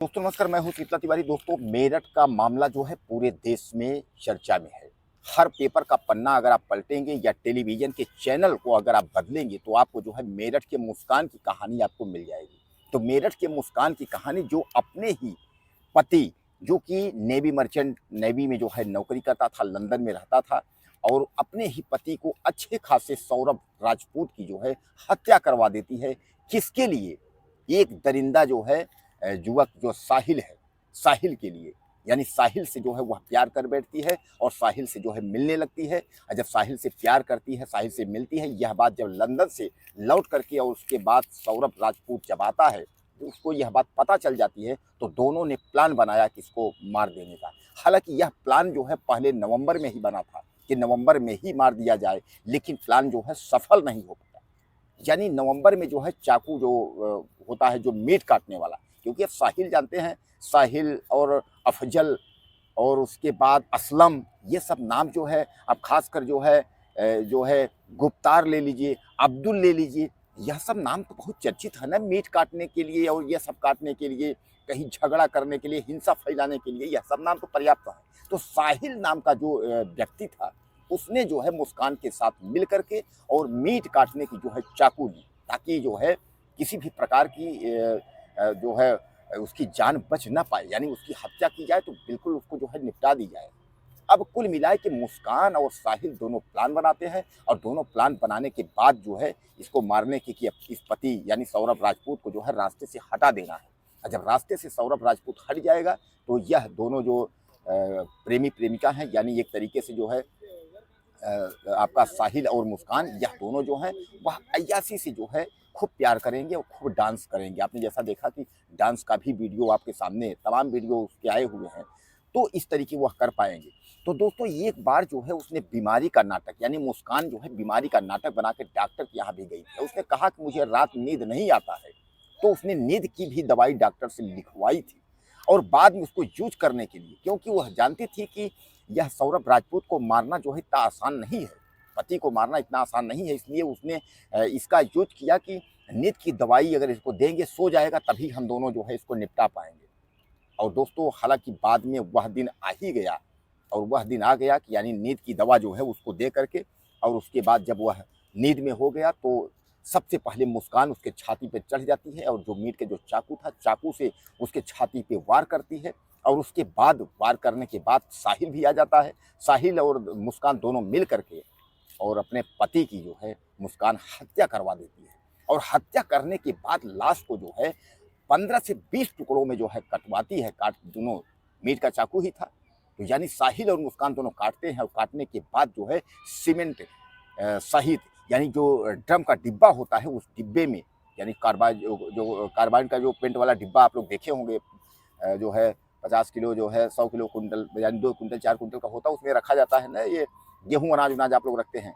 दोस्तों नमस्कार, मैं हूं शीतला तिवारी। दोस्तों मेरठ का मामला जो है पूरे देश में चर्चा में है। हर पेपर का पन्ना अगर आप पलटेंगे या टेलीविजन के चैनल को अगर आप बदलेंगे तो आपको जो है मेरठ के मुस्कान की कहानी आपको मिल जाएगी। तो मेरठ के मुस्कान की कहानी जो अपने ही पति, जो कि नेवी मर्चेंट नेवी में जो है नौकरी करता था, लंदन में रहता था, और अपने ही पति को अच्छे खासे सौरभ राजपूत की जो है हत्या करवा देती है। किसके लिए? एक दरिंदा जो है युवक जो साहिल है, साहिल के लिए। यानी साहिल से जो है वह प्यार कर बैठती है और साहिल से जो है मिलने लगती है। और जब साहिल से प्यार करती है, साहिल से मिलती है, यह बात जब लंदन से लौट करके और उसके बाद सौरभ राजपूत जब आता है तो उसको यह बात पता चल जाती है। तो दोनों ने प्लान बनाया कि इसको मार देने का। हालांकि यह प्लान जो है पहले नवंबर में ही बना था कि नवंबर में ही मार दिया जाए, लेकिन प्लान जो है सफल नहीं हो पाया। यानी नवंबर में जो है चाकू जो होता है, जो मीट काटने वाला, क्योंकि अब साहिल जानते हैं, साहिल और अफजल और उसके बाद असलम, ये सब नाम जो है अब खासकर जो है गुप्तार ले लीजिए, अब्दुल ले लीजिए, यह सब नाम तो बहुत चर्चित है ना मीट काटने के लिए और यह सब काटने के लिए, कहीं झगड़ा करने के लिए, हिंसा फैलाने के लिए, यह सब नाम तो पर्याप्त है। तो साहिल नाम का जो व्यक्ति था, उसने जो है मुस्कान के साथ मिल करके और मीट काटने की जो है चाकू ली, ताकि जो है किसी भी प्रकार की जो है उसकी जान बच ना पाए, यानी उसकी हत्या की जाए तो बिल्कुल उसको जो है निपटा दी जाए। अब कुल मिलाए कि मुस्कान और साहिल दोनों प्लान बनाते हैं और दोनों प्लान बनाने के बाद जो है इसको मारने की कि इस पति यानी सौरभ राजपूत को जो है रास्ते से हटा देना है। और जब रास्ते से सौरभ राजपूत हट जाएगा तो यह दोनों जो प्रेमी प्रेमिका हैं, यानी एक तरीके से जो है आपका साहिल और मुस्कान, यह दोनों जो हैं वह अय्यासी से जो है खूब प्यार करेंगे और खूब डांस करेंगे। आपने जैसा देखा कि डांस का भी वीडियो आपके सामने, तमाम वीडियो उसके आए हुए हैं, तो इस तरीके वह कर पाएंगे। तो दोस्तों एक बार जो है उसने बीमारी का नाटक, यानी मुस्कान जो है बीमारी का नाटक बना के डॉक्टर के यहाँ भी गई थी। उसने कहा कि मुझे रात नींद नहीं आता है, तो उसने नींद की भी दवाई डॉक्टर से लिखवाई थी और बाद में उसको यूज करने के लिए, क्योंकि वह जानती थी कि यह सौरभ राजपूत को मारना जो है इतना आसान नहीं है, पति को मारना इतना आसान नहीं है। इसलिए उसने इसका यूज किया कि नींद की दवाई अगर इसको देंगे, सो जाएगा, तभी हम दोनों जो है इसको निपटा पाएंगे। और दोस्तों हालांकि बाद में वह दिन आ ही गया, और वह दिन आ गया कि यानी नींद की दवा जो है उसको दे करके, और उसके बाद जब वह नींद में हो गया तो सबसे पहले मुस्कान उसके छाती पे चढ़ जाती है और जो मीट के जो चाकू था, चाकू से उसके छाती पे वार करती है। और उसके बाद वार करने के बाद साहिल भी आ जाता है। साहिल और मुस्कान दोनों मिल करके और अपने पति की जो है मुस्कान हत्या करवा देती है। और हत्या करने के बाद लाश को जो है 15 से 20 टुकड़ों में जो है कटवाती है। काट दोनों, मीट का चाकू ही था, तो यानी साहिल और मुस्कान दोनों काटते हैं और काटने के बाद जो है सीमेंट सहित, यानी जो ड्रम का डिब्बा होता है, उस डिब्बे में, यानी जो कार्बाइन का जो पेंट वाला डिब्बा आप लोग देखे होंगे, जो है 50 किलो जो है 100 किलो कुंटल, यानी 2 कुंटल 4 कुंटल का होता है, उसमें रखा जाता है ना, ये गेहूं अनाज उनाज आप लोग रखते हैं।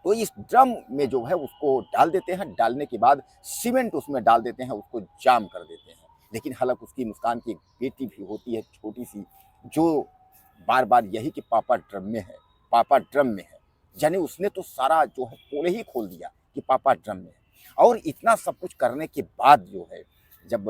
तो इस ड्रम में जो है उसको डाल देते हैं। डालने के बाद सीमेंट उसमें डाल देते हैं, उसको जाम कर देते हैं। लेकिन हालांकि उसकी मुस्कान की एक बेटी भी होती है छोटी सी, जो बार बार यही कि पापा ड्रम में है, पापा ड्रम में है। यानी उसने तो सारा जो है पोल ही खोल दिया कि पापा ड्रम में है। और इतना सब कुछ करने के बाद जो है जब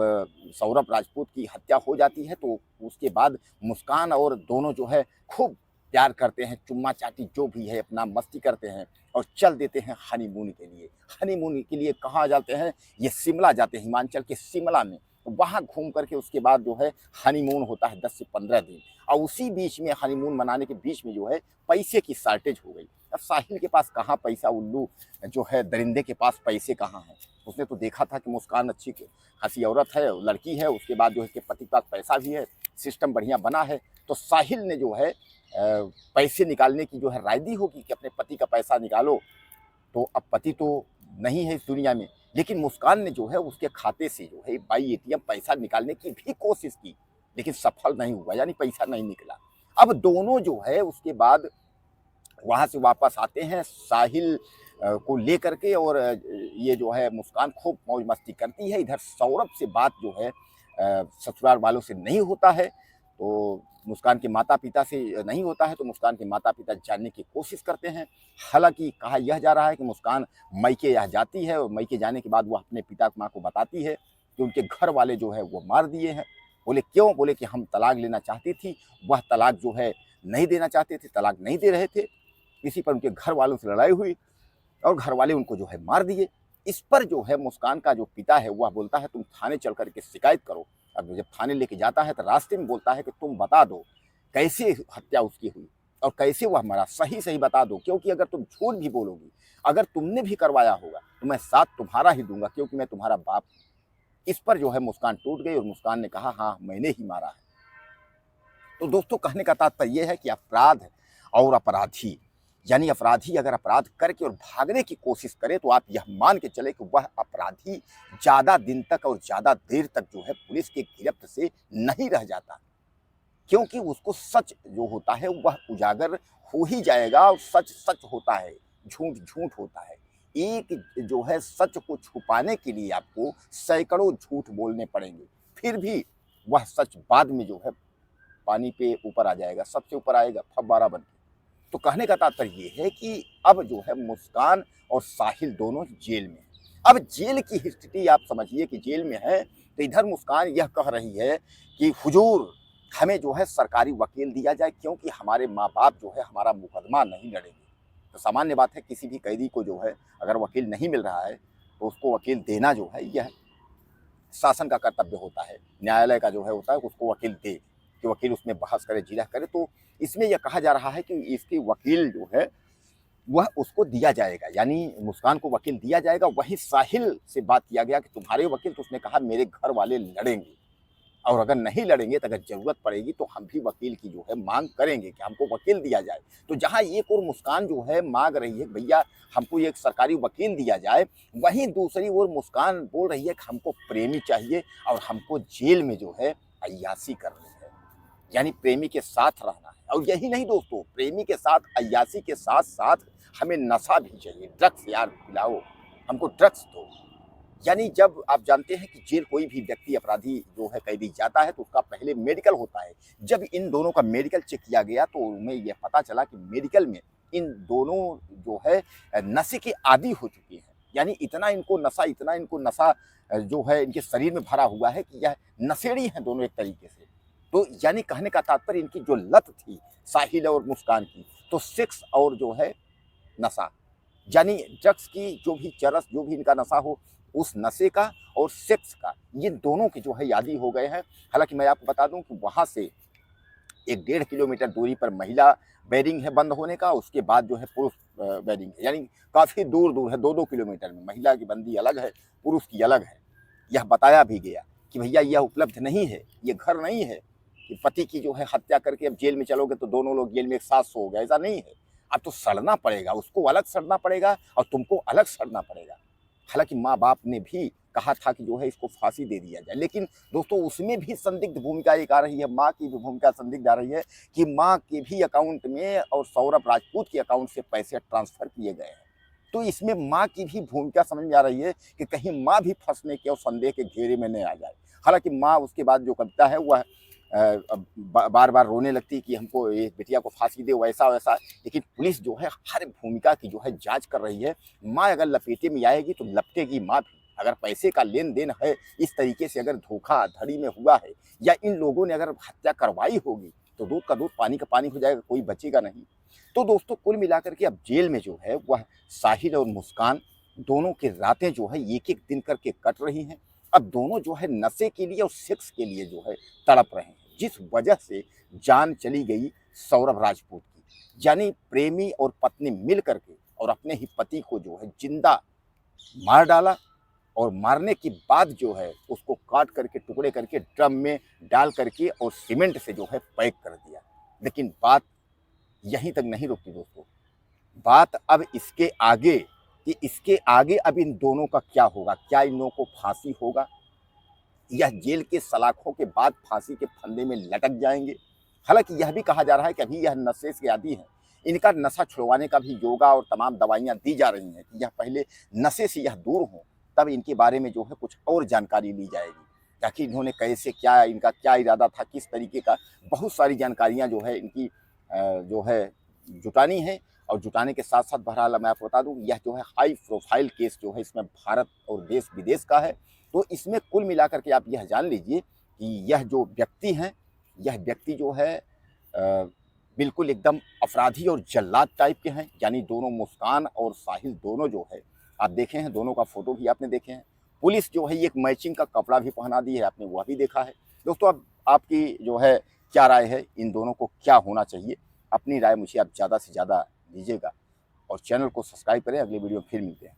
सौरभ राजपूत की हत्या हो जाती है तो उसके बाद मुस्कान और दोनों जो है खूब प्यार करते हैं, चुम्मा चाटी जो भी है अपना मस्ती करते हैं और चल देते हैं हनीमून के लिए। हनीमून के लिए कहाँ जाते हैं? ये शिमला जाते हैं, हिमाचल के शिमला में। वहाँ घूम करके उसके बाद जो है हनीमून होता है 10 से 15 दिन। और उसी बीच में, हनीमून मनाने के बीच में जो है पैसे की शॉर्टेज हो गई। अब साहिल के पास कहाँ पैसा, उल्लू जो है दरिंदे के पास पैसे कहाँ हैं? उसने तो देखा था कि मुस्कान अच्छी खासी औरत है, लड़की है, उसके बाद जो है कि पति के पास पैसा भी है, सिस्टम बढ़िया बना है। तो साहिल ने जो है पैसे निकालने की जो है राय दी होगी कि अपने पति का पैसा निकालो। तो अब पति तो नहीं है इस दुनिया में, लेकिन मुस्कान ने जो है उसके खाते से जो है बाई एटीएम पैसा निकालने की भी कोशिश की, लेकिन सफल नहीं हुआ, यानी पैसा नहीं निकला। अब दोनों जो है उसके बाद वहाँ से वापस आते हैं साहिल को लेकर के, और ये जो है मुस्कान खूब मौज मस्ती करती है। इधर सौरभ से बात जो है ससुराल वालों से नहीं होता है, तो मुस्कान के माता पिता से नहीं होता है, तो मुस्कान के माता पिता जानने की कोशिश करते हैं। हालांकि कहा यह जा रहा है कि मुस्कान मैके यहाँ जाती है और मैके जाने के बाद वो अपने पिता माँ को बताती है कि उनके घर वाले जो है वो मार दिए हैं। बोले क्यों? बोले कि हम तलाक लेना चाहती थी, वह तलाक जो है नहीं देना चाहते थे, तलाक नहीं दे रहे थे। इसी पर उनके घर वालों से लड़ाई हुई और घर वाले उनको जो है मार दिए। इस पर जो है मुस्कान का जो पिता है वह बोलता है तुम थाने चल करके शिकायत करो। अब जब थाने लेके जाता है तो रास्ते में बोलता है कि तुम बता दो कैसे हत्या उसकी हुई और कैसे वह मरा, सही सही बता दो, क्योंकि अगर तुम झूठ भी बोलोगी, अगर तुमने भी करवाया होगा तो मैं साथ तुम्हारा ही दूंगा, क्योंकि मैं तुम्हारा बाप हूं। इस पर जो है मुस्कान टूट गई और मुस्कान ने कहा हाँ मैंने ही मारा है। तो दोस्तों कहने का तात्पर्य यह है कि अपराध और अपराधी, यानी अपराधी अगर अपराध करके और भागने की कोशिश करे तो आप यह मान के चले कि वह अपराधी ज्यादा दिन तक और ज्यादा देर तक जो है पुलिस के गिरफ्त से नहीं रह जाता, क्योंकि उसको सच जो होता है वह उजागर हो ही जाएगा और सच सच होता है, झूठ झूठ होता है। एक जो है सच को छुपाने के लिए आपको सैकड़ों झूठ बोलने पड़ेंगे, फिर भी वह सच बाद में जो है पानी पे ऊपर आ जाएगा, सबसे ऊपर आएगा फव्वारा बन के। तो कहने का तात्पर्य ये है कि अब जो है मुस्कान और साहिल दोनों जेल में हैं। अब जेल की स्थिति आप समझिए कि जेल में है तो इधर मुस्कान यह कह रही है कि हुजूर हमें जो है सरकारी वकील दिया जाए, क्योंकि हमारे माँ बाप जो है हमारा मुकदमा नहीं लड़ेंगे। तो सामान्य बात है किसी भी कैदी को जो है अगर वकील नहीं मिल रहा है तो उसको वकील देना जो है यह शासन का कर्तव्य होता है, न्यायालय का जो है होता है उसको वकील दे कि वकील उसमें बहस करे, जिरह करे। तो इसमें यह कहा जा रहा है कि इसके वकील जो है वह उसको दिया जाएगा, यानी मुस्कान को वकील दिया जाएगा। वहीं साहिल से बात किया गया कि तुम्हारे वकील, तो उसने कहा मेरे घर वाले लड़ेंगे और अगर नहीं लड़ेंगे तो अगर जरूरत पड़ेगी तो हम भी वकील की जो है मांग करेंगे कि हमको वकील दिया जाए। तो जहां एक और मुस्कान जो है मांग रही है भैया हमको एक सरकारी वकील दिया जाए, वहीं दूसरी ओर मुस्कान बोल रही है कि हमको प्रेमी चाहिए और हमको जेल में जो है अय्याशी करनी है, यानी प्रेमी के साथ रहना है। और यही नहीं दोस्तों, प्रेमी के साथ अय्याशी के साथ साथ हमें नशा भी चाहिए, ड्रग्स यार पिलाओ, हमको ड्रग्स दो। यानी जब आप जानते हैं कि जेल कोई भी व्यक्ति अपराधी जो है कैदी जाता है तो उसका पहले मेडिकल होता है। जब इन दोनों का मेडिकल चेक किया गया तो उन्हें यह पता चला कि मेडिकल में इन दोनों जो है नशे के आदी हो चुके हैं, यानी इतना इनको नशा जो है इनके शरीर में भरा हुआ है कि यह नशेड़ी हैं दोनों एक तरीके से। तो यानी कहने का तात्पर्य इनकी जो लत थी साहिल और मुस्कान की, तो सेक्स और जो है नशा, यानी ड्रग्स की जो भी चरस जो भी इनका नशा हो उस नशे का और सेक्स का, ये दोनों के जो है आदी हो गए हैं। हालांकि मैं आपको बता दूं कि वहां से 1-1.5 किलोमीटर दूरी पर महिला बैरिंग है बंद होने का, उसके बाद जो है पुरुष बैरिंग है, यानी काफ़ी दूर दूर है, 2-2 किलोमीटर में महिला की बंदी अलग है, पुरुष की अलग है। यह बताया भी गया कि भैया यह उपलब्ध नहीं है, ये घर नहीं है कि पति की जो है हत्या करके अब जेल में चलोगे तो दोनों लोग जेल में एक साथ सोओगे, ऐसा नहीं है। अब तो सड़ना पड़ेगा, उसको अलग सड़ना पड़ेगा और तुमको अलग सड़ना पड़ेगा। हालांकि माँ बाप ने भी कहा था कि जो है इसको फांसी दे दिया जाए, लेकिन दोस्तों उसमें भी संदिग्ध भूमिका एक आ रही है, माँ की भी भूमिका संदिग्ध आ रही है कि माँ के भी अकाउंट में और सौरभ राजपूत के अकाउंट से पैसे ट्रांसफर किए गए हैं। तो इसमें माँ की भी भूमिका समझ में आ रही है कि कहीं माँ भी फंसने के और संदेह के घेरे में नहीं आ जाए। हालांकि माँ उसके बाद जो कविता है वह बार बार रोने लगती कि हमको ये बिटिया को फांसी दे वैसा वैसा, लेकिन पुलिस जो है हर भूमिका की जो है जांच कर रही है। माँ अगर लपेटे में आएगी तो लपटेगी माँ भी। अगर पैसे का लेन देन है इस तरीके से, अगर धोखाधड़ी में हुआ है या इन लोगों ने अगर हत्या करवाई होगी तो दूध का दूध पानी का पानी हो जाएगा, कोई बचेगा नहीं। तो दोस्तों कुल मिलाकर के अब जेल में जो है वह साहिल और मुस्कान दोनों की रातें जो है एक एक दिन करके कट रही हैं। अब दोनों जो है नशे के लिए और सेक्स के लिए जो है तड़प रहे हैं, जिस वजह से जान चली गई सौरभ राजपूत की। यानी प्रेमी और पत्नी मिल करके और अपने ही पति को जो है जिंदा मार डाला और मारने के बाद जो है उसको काट करके टुकड़े करके ड्रम में डाल करके और सीमेंट से जो है पैक कर दिया। लेकिन बात यहीं तक नहीं रुकती दोस्तों, बात अब इसके आगे कि इसके आगे अब इन दोनों का क्या होगा, क्या इन लोगों को फांसी होगा या जेल के सलाखों के बाद फांसी के फंदे में लटक जाएंगे। हालांकि यह भी कहा जा रहा है कि अभी यह नशे से आदी हैं, इनका नशा छुड़वाने का भी योगा और तमाम दवाइयां दी जा रही हैं कि यह पहले नशे से यह दूर हों, तब इनके बारे में जो है कुछ और जानकारी ली जाएगी ताकि इन्होंने कैसे क्या इनका क्या इरादा था, किस तरीके का, बहुत सारी जानकारियाँ जो है इनकी जो है जुटानी है। और जुटाने के साथ साथ बहरहाल मैं आपको बता दूं यह जो है हाई प्रोफाइल केस जो है इसमें भारत और देश विदेश का है। तो इसमें कुल मिलाकर के आप यह जान लीजिए कि यह जो व्यक्ति हैं, यह व्यक्ति जो है बिल्कुल एकदम अपराधी और जल्लाद टाइप के हैं। यानी दोनों मुस्कान और साहिल दोनों जो है आप देखे हैं, दोनों का फोटो भी आपने देखे हैं। पुलिस जो है एक मैचिंग का कपड़ा भी पहना दी है, आपने वह भी देखा है। दोस्तों अब आपकी जो है क्या राय है, इन दोनों को क्या होना चाहिए? अपनी राय मुझे आप ज़्यादा से ज़्यादा दीजिएगा और चैनल को सब्सक्राइब करें। अगली वीडियो में फिर मिलते हैं।